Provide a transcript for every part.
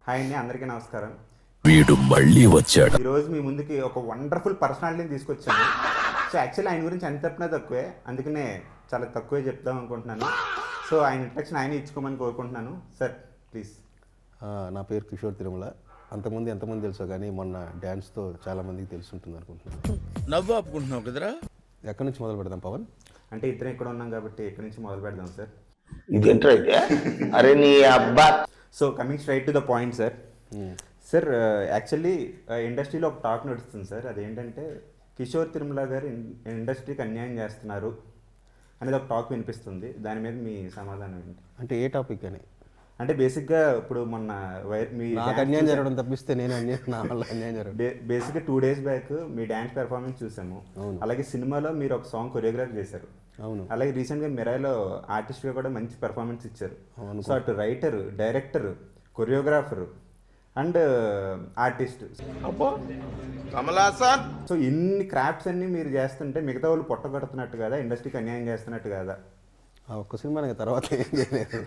Hi అండి, అందరికీ నమస్కారం. వీడు మళ్ళీ వచ్చాడు. ఈరోజు మీ ముందుకి ఒక వండర్ఫుల్ పర్సనాలిటీని తీసుకొచ్చాను. సో యాక్చువల్లీ ఆయన గురించి ఎంత చెప్పినా తక్కువే, అందుకనే చాలా తక్కువే చెప్దాం అనుకుంటున్నాను. సో ఆయన ఇంట్రడక్షన్ ఆయన ఇచ్చుకోమని కోరుకుంటున్నాను. Sir please. నా పేరు కిషోర్ తిరుమల. అంతకుముందు ఎంతమంది తెలుసో కానీ మొన్న డ్యాన్స్తో చాలామందికి తెలుసుంటుంది అనుకుంటున్నాను. నవ్వు ఆపుకుంటున్నావు కదరా. ఎక్కడి నుంచి మొదలు పెడదాం పవన్? అంటే ఇద్దరం ఇక్కడ ఉన్నాం కాబట్టి ఎక్కడి నుంచి మొదలు పెడదాం సార్? ఇదేంటైతే అరే నీ అబ్బా. So coming straight to the point sir. Sir actually ఇండస్ట్రీలో ఒక టాక్ నడుస్తుంది సార్. అదేంటంటే కిషోర్ తిరుమల గారు ఇండస్ట్రీకి అన్యాయం చేస్తున్నారు అనేది ఒక టాక్ వినిపిస్తుంది. దాని మీద మీ సమాధానం ఏంటి? అంటే ఏ టాపిక్ అని? అంటే బేసిక్గా ఇప్పుడు మొన్న నాకు అన్యాయం జరగడం తప్పిస్తే నేను నా వల్ల అన్యాయం జరగడం. బేసిక్గా 2 days బ్యాక్ మీ డ్యాన్స్ పెర్ఫార్మెన్స్ చూసాము. అలాగే సినిమాలో మీరు ఒక సాంగ్ కొరియోగ్రాఫ్ చేశారు. అవును. అలాగే రీసెంట్గా మిరాయిలో ఆర్టిస్ట్గా కూడా మంచి పెర్ఫార్మెన్స్ ఇచ్చారు. సో అటు writer, director, choreographer and artist. So ఇన్ని క్రాఫ్ట్స్ అన్ని మీరు చేస్తుంటే మిగతా వాళ్ళు పొట్టగొడుతున్నట్టు కదా, ఇండస్ట్రీకి అన్యాయం చేస్తున్నట్టు కదా? ఆ ఒక్క సినిమా తర్వాత ఏం చేయలేదు.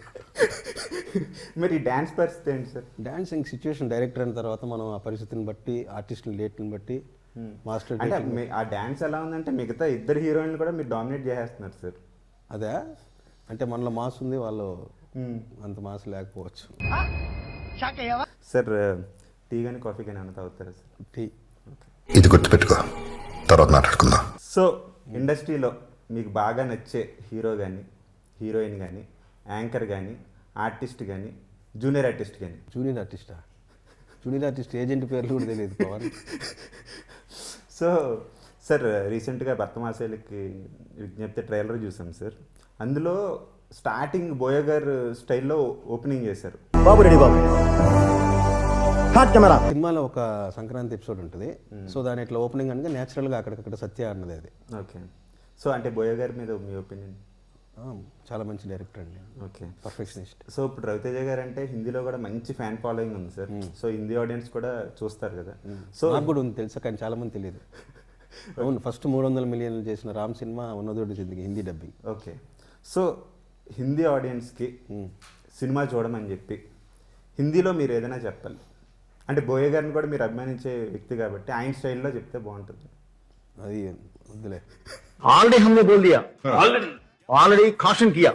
మరి ఈ డ్యాన్స్ పరిస్థితి ఏంటి సార్? డాన్సింగ్ సిచ్యువేషన్ డైరెక్టర్ అయిన తర్వాత మనం ఆ పరిస్థితిని బట్టి, ఆర్టిస్టుల డేట్ని బట్టి, మాస్టర్ అంటే ఆ డ్యాన్స్ ఎలా ఉందంటే మిగతా ఇద్దరు హీరోయిన్లు కూడా మీరు డామినేట్ చేసేస్తున్నారు సార్. అదే అంటే మనలో మాస్ ఉంది, వాళ్ళు అంత మాస్ లేకపోవచ్చు. సార్ టీ కానీ కాఫీ కానీ ఏమైనా తాగుతారా సార్? టీ. ఇది గుర్తుపెట్టుకో, తర్వాత మాట్లాడుకుందాం. సో ఇండస్ట్రీలో మీకు బాగా నచ్చే హీరో కానీ, హీరోయిన్ కానీ, యాంకర్ కానీ, ఆర్టిస్ట్ కానీ, జూనియర్ ఆర్టిస్ట్ కానీ? జూనియర్ ఆర్టిస్టా? జూనియర్ ఆర్టిస్ట్ ఏజెంట్ పేర్లు కూడా తెలియదు పవన్. సో సార్ రీసెంట్గా భర్తమాసేలకి విజ్ఞప్తి ట్రైలర్ చూసాం సార్. అందులో స్టార్టింగ్ బోయ గారు స్టైల్లో ఓపెనింగ్ చేశారు. సినిమాలో ఒక సంక్రాంతి ఎపిసోడ్ ఉంటుంది. సో దాని ఇట్లా ఓపెనింగ్ అనగా న్యాచురల్గా అక్కడికక్కడ సత్య అన్నది అది. ఓకే. సో అంటే బోయ గారి మీద మీ ఒపీనియన్? చాలా మంచి డైరెక్టర్ అండి. Okay, perfectionist. సో ఇప్పుడు రవితేజ గారు అంటే హిందీలో కూడా మంచి ఫ్యాన్ ఫాలోయింగ్ ఉంది సార్. సో హిందీ ఆడియన్స్ కూడా చూస్తారు కదా. సో నాకు కూడా ఉంది తెలుసా, కానీ చాలా మంది తెలియదు. అవును, ఫస్ట్ 300 మిలియన్లు చేసిన రామ్ సినిమా ఉన్నదోటి జిందగీ Hindi dubbing. Okay. So Hindi ఆడియన్స్కి సినిమా చూడమని చెప్పి హిందీలో మీరు ఏదైనా చెప్పాలి అంటే, బోయ గారిని కూడా మీరు అభిమానించే వ్యక్తి కాబట్టి ఆయన స్టైల్లో చెప్తే బాగుంటుంది. అది వద్దులే. ऑलरेडी हमने बोल दिया, ऑलरेडी कॉशन किया.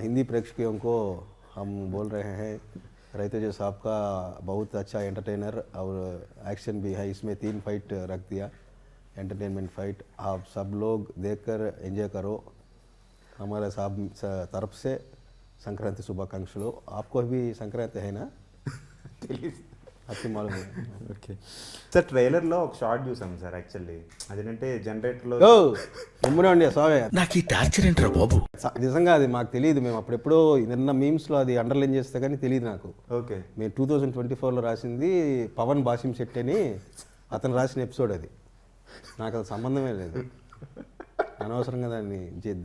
हिंदी प्रेक्षकों को हम बोल रहे हैं, रवितेजा साहब का बहुत अच्छा एंटरटेनर और एक्शन भी है. इसमें 3 फाइट रख दिया, एंटरटेनमेंट फाइट. आप सब लोग देखकर एंजॉय करो. हमारे साहब तरफ से संक्रांति शुभाकांक्षलु. आपको भी संक्रांति है ना? అతి మాలు. ఓకే సార్, ట్రైలర్లో ఒక షార్ట్ చూసాం సార్. యాక్చువల్లీ అదేంటంటే జనరేటర్లో అండి సారీ, నాకు ఈ టార్చర్ ఏంట్రా బాబు. నిజంగా అది మాకు తెలియదు. మేము అప్పుడెప్పుడో నిన్న మీమ్స్లో అది అండర్లైన్ చేస్తే కానీ తెలియదు నాకు. ఓకే. మేము 2024లో రాసింది పవన్ బాసిం శెట్టి అని అతను రాసిన ఎపిసోడ్ అది. నాకు అది సంబంధమే లేదు. అనవసరంగా దాన్ని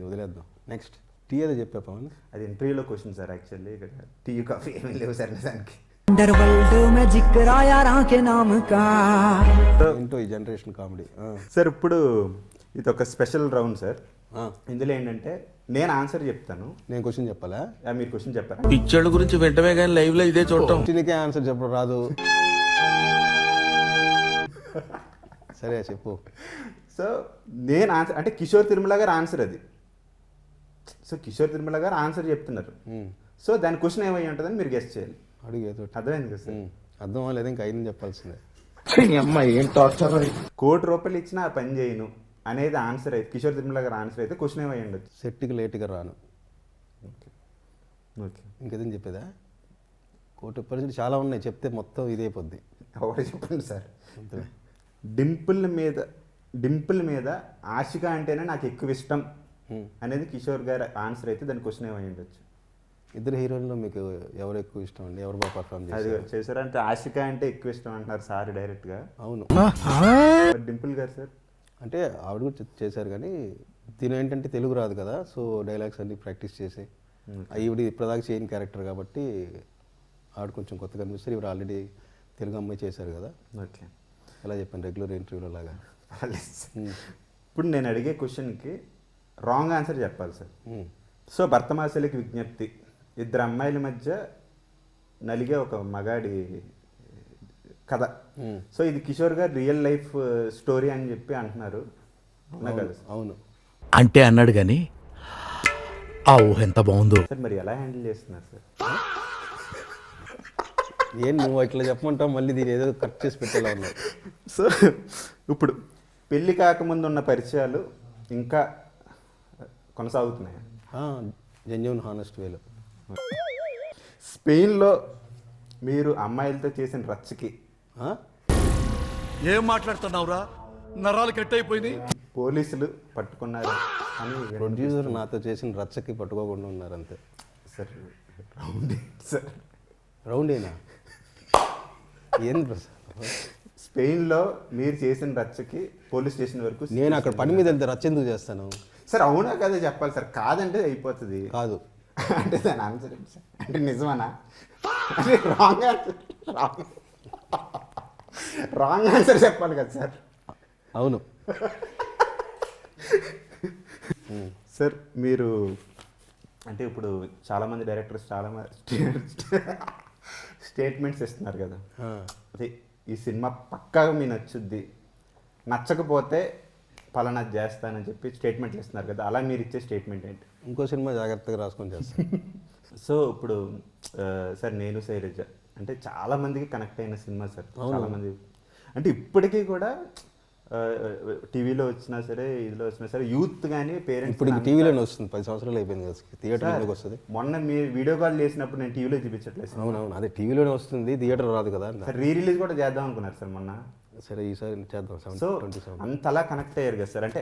వదిలేద్దాం. నెక్స్ట్ టీ ఏదో చెప్పా పవన్. అది ఇంటర్వ్యూలో క్వశ్చన్ సార్. యాక్చువల్లీ ఇక్కడ టీ కాఫీ ఏమీ లేవు సార్ దానికి. ఏంటో ఈ జనరేషన్ కామెడీ. సార్ ఇప్పుడు ఇది ఒక స్పెషల్ రౌండ్ సార్. ఇందులో ఏంటంటే నేను ఆన్సర్ చెప్తాను, నేను క్వశ్చన్ చెప్పాలా? మీరు క్వశ్చన్ చెప్పారా? పిక్చర్ల గురించి వెంటనే కానీ లైవ్ లో ఇదే చూడటం. క్వశ్చన్కే ఆన్సర్ చెప్పడం రాదు. సరే చెప్పు. సో నేను ఆన్సర్ అంటే కిషోర్ తిరుమల గారు ఆన్సర్ అది. సో కిషోర్ తిరుమల గారు ఆన్సర్ చెప్తున్నారు. సో దాని క్వశ్చన్ ఏమై ఉంటుందని మీరు గెస్ట్ చేయాలి. అడుగు ఏదో. అర్థమైంది కదా సార్? అర్థం అవ్వలేదు, ఇంకా అయిన చెప్పాల్సిందే. ఏం టార్చర్. ₹1,00,00,000 ఇచ్చినా ఆ పని చేయను అనేది ఆన్సర్ అయితే, కిషోర్ తిరుమల గారు ఆన్సర్ అయితే క్వశ్చన్ ఏమై ఉండొచ్చు? సెట్కి లేట్గా రాను. ఓకే. ఓకే, ఇంకేదని చెప్పేదా? ₹1,00,00,000 చాలా ఉన్నాయి, చెప్తే మొత్తం ఇదే పొద్ది. ఎవరు చెప్పండి సార్. డింపుల్ మీద ఆశిక అంటేనే నాకు ఎక్కువ ఇష్టం అనేది కిషోర్ గారు ఆన్సర్ అయితే దాని క్వశ్చన్ ఏమై ఉండొచ్చు? ఇద్దరు హీరోయిన్లో మీకు ఎవరు ఎక్కువ ఇష్టం అండి? ఎవరు బాగా పర్ఫార్మ్ చేశారంటే ఆశిక అంటే ఎక్కువ ఇష్టం అంటున్నారు సార్ డైరెక్ట్గా. అవును. డింపుల్ గారు సార్ అంటే ఆవిడ కూడా చేశారు, కానీ తిను ఏంటంటే తెలుగు రాదు కదా, సో డైలాగ్స్ అన్ని ప్రాక్టీస్ చేసి ఈవిడ ఇప్పటిదాకా చేయని క్యారెక్టర్ కాబట్టి ఆవిడ కొంచెం కొత్తగా అనిపిస్తారు. ఇవిడ ఆల్రెడీ తెలుగు అమ్మాయి చేశారు కదా. ఓకే, ఎలా చెప్పాను రెగ్యులర్ ఇంటర్వ్యూలో లాగా. ఇప్పుడు నేను అడిగే క్వశ్చన్కి రాంగ్ ఆన్సర్ చెప్పాలి సార్. సో భర్తమాసలికి విజ్ఞప్తి, 2 అమ్మాయిల మధ్య నలిగే ఒక మగాడి కథ. సో ఇది కిషోర్ గారు రియల్ లైఫ్ స్టోరీ అని చెప్పి అంటున్నారు, అవునా కదా సార్? అవును. అంటే అన్నాడు కానీ ఆ ఊహ ఎంత బాగుందో. సార్ మరి ఎలా హ్యాండిల్ చేస్తున్నారు సార్? ఏం నువ్వు ఇట్లా చెప్పమంటావు, మళ్ళీ దీని ఏదో కట్ చేసి పెట్టేలా ఉన్నావు. సో ఇప్పుడు పెళ్ళి కాకముందు ఉన్న పరిచయాలు ఇంకా కొనసాగుతున్నాయి. జెన్యూన్ హానెస్ట్ వేలో. స్పెయిన్లో మీరు అమ్మాయిలతో చేసిన రచ్చకి ఏం మాట్లాడుతున్నావురా, నరాలు కట్ అయిపోయినాయి. పోలీసులు పట్టుకున్నారు అని ప్రొడ్యూసర్ నాతో చేసిన రచ్చకి పట్టుకోకుండా ఉన్నారు అంతే. సార్ రౌండ్ సార్ రౌండేనా? ఏం ప్రసాద్, స్పెయిన్లో మీరు చేసిన రచ్చకి పోలీస్ స్టేషన్ వరకు నేను అక్కడ పని మీద వెళ్తే రచ్చ ఎందుకు చేస్తాను? సార్ అవునా కదా చెప్పాలి సార్, కాదంటే అయిపోతుంది. కాదు అంటే దాని ఆన్సర్ ఏంటి సార్? అంటే నిజమనా? అంటే రాంగ్ ఆన్సర్ చెప్పాలి కదా సార్. అవును. సార్ మీరు అంటే ఇప్పుడు చాలామంది డైరెక్టర్స్ స్టేట్మెంట్స్ ఇస్తున్నారు కదా, అదే ఈ సినిమా పక్కాగా మీ నచ్చుద్ది, నచ్చకపోతే పలానా చేస్తానని చెప్పి స్టేట్మెంట్లు ఇస్తున్నారు కదా, అలా మీరు ఇచ్చే స్టేట్మెంట్ ఏంటి? ఇంకో సినిమా జాగ్రత్తగా రాసుకొని చేస్తాను. సో ఇప్పుడు సార్ నేను శైలజ అంటే చాలా మందికి కనెక్ట్ అయిన సినిమా సార్. చాలామంది అంటే ఇప్పటికీ కూడా టీవీలో వచ్చినా సరే, ఇదిలో వచ్చినా సరే, యూత్ కానీ పేరెంట్స్ ఇప్పుడు టీవీలోనే వస్తుంది, 10 సంవత్సరాలు అయిపోయింది కదా, థియేటర్లోకి వస్తుంది. మొన్న మీరు వీడియో కాల్ చేసినప్పుడు నేను టీవీలో చూపించట్లేదు. అవునవును, అదే టీవీలోనే వస్తుంది, థియేటర్ రాదు కదా. సార్ రీ రిలీజ్ కూడా చేద్దాం అనుకున్నారు సార్ మొన్న. సరే ఈసారి చేద్దాం. సో అంతలా కనెక్ట్ అయ్యారు కదా సార్. అంటే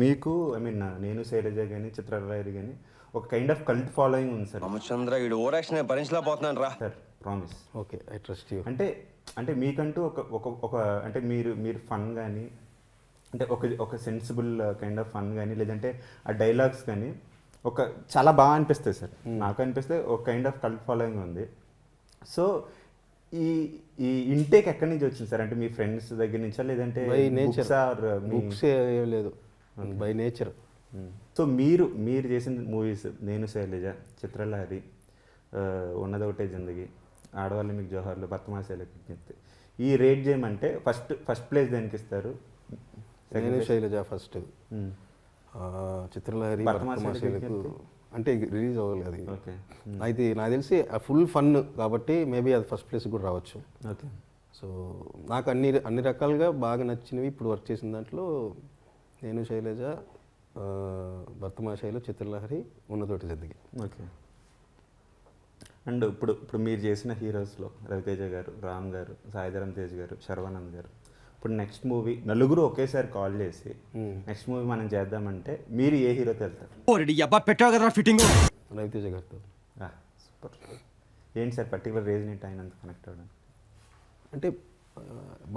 మీకు ఐ మీన్ నేను శైలజ కానీ చిత్రరాయలు కానీ ఒక కైండ్ ఆఫ్ కల్ట్ ఫాలోయింగ్ ఉంది సార్. రామచంద్ర వీడు ఓవర్ యాక్షన్ భరించలేకపోతున్నాను రా sir promise. Okay, I trust you. అంటే మీకంటూ ఒక అంటే మీరు ఫన్ కానీ అంటే ఒక సెన్సిబుల్ కైండ్ ఆఫ్ ఫన్ కానీ లేదంటే ఆ డైలాగ్స్ కానీ ఒక చాలా బాగా అనిపిస్తాయి సార్. నాకు అనిపిస్తే ఒక కైండ్ ఆఫ్ కల్ట్ ఫాలోయింగ్ ఉంది. సో ఈ ఇంటేక్ ఎక్కడి నుంచి వచ్చింది సార్? అంటే మీ ఫ్రెండ్స్ దగ్గర నుంచా లేదంటే బై నేచర్? బుక్స్ ఏం లేదు, బై నేచర్. సో మీరు చేసిన మూవీస్ నేను శైలజ, చిత్రలహరి, ఉన్నదొకటే జిందగీ, ఆడవాళ్ళు మీకు జోహార్లు, బర్తమాసాలకు విజ్ఞప్తి, ఈ రేట్ చేయమంటే ఫస్ట్ ప్లేస్ దేనికి ఇస్తారు? నేను శైలజ ఫస్ట్, చిత్రలహరి బర్తమాసాలకు అంటే రిలీజ్ అవ్వాలి అది. ఓకే. అయితే నాకు తెలిసి ఫుల్ ఫన్ కాబట్టి మేబీ అది ఫస్ట్ ప్లేస్ కూడా రావచ్చు. ఓకే. సో నాకు అన్ని రకాలుగా బాగా నచ్చినవి ఇప్పుడు వర్క్ చేసిన దాంట్లో నేను శైలజ, బర్తమాషాయిలో, చిత్రలహరి, ఉన్నతోటి జిందగీ. ఓకే. అండ్ ఇప్పుడు మీరు చేసిన హీరోస్లో రవితేజ గారు, రామ్ గారు, సాయిధరం తేజ్ గారు, శర్వానంద్ గారు, ఇప్పుడు నెక్స్ట్ మూవీ నలుగురు ఒకేసారి కాల్ చేసి నెక్స్ట్ మూవీ మనం చేద్దామంటే మీరు ఏ హీరోతో వెళ్తారు? రవితేజ గారితో. సూపర్. ఏంటి సార్ పర్టికులర్ రీజన్ ఏంటి ఆయన అంత కనెక్ట్ అవ్వడం? అంటే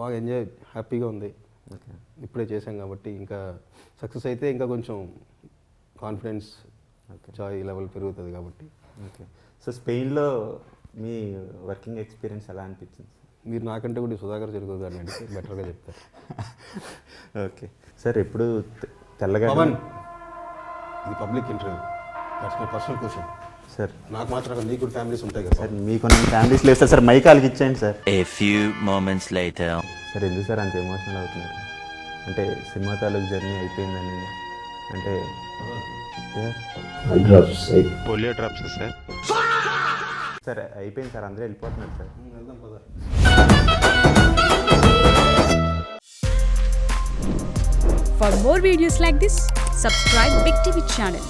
బాగా ఎంజాయ్, హ్యాపీగా ఉంది. ఓకే. ఇప్పుడే చేశాం కాబట్టి ఇంకా సక్సెస్ అయితే ఇంకా కొంచెం కాన్ఫిడెన్స్ చాయ్ లెవెల్ పెరుగుతుంది కాబట్టి. ఓకే. సో స్పెయిన్లో మీ వర్కింగ్ ఎక్స్పీరియన్స్ ఎలా అనిపించింది? మీరు నాకంటే కూడా సుధాకర్ చెరుకు గారిని అడిగితే బెటర్గా చెప్తారు. Okay sir. ఎప్పుడు తెల్లగా ఇది public interview, that's my personal question sir. నాకు మాత్రం మీకు కూడా ఫ్యామిలీస్ ఉంటాయి కదా సార్. మీకు కొన్ని ఫ్యామిలీస్ లేవు సార్. మైక్ వాళ్ళకి ఇచ్చేయండి sir. A few moments later. Sir ఎందుకు సార్ అంత ఎమోషనల్ అవుతున్నారు? అంటే సినిమా తాలూకు జర్నీ అయిపోయిందని అంటే పోలియో డ్రాప్స్ సార్. సార్ అయిపోయింది సార్, అందరూ వెళ్ళిపోతున్నారు sir. For more videos like this, subscribe Big TV channel.